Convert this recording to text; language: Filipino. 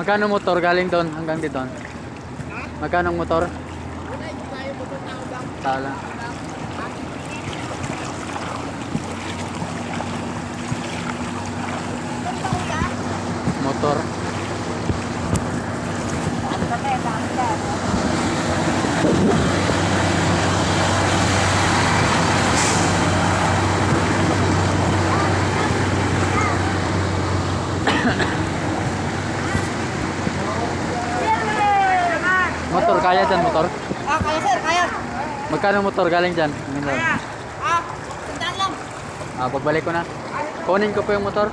Magkano motor galing doon hanggang dito? Magkano ang motor? Tala. Motor. Motor, kaya dyan motor? Kaya sir, kaya. Magkano motor galing dyan? Kaya. Sandaan lang. Pagbalik ko na. Kunin ko po yung motor.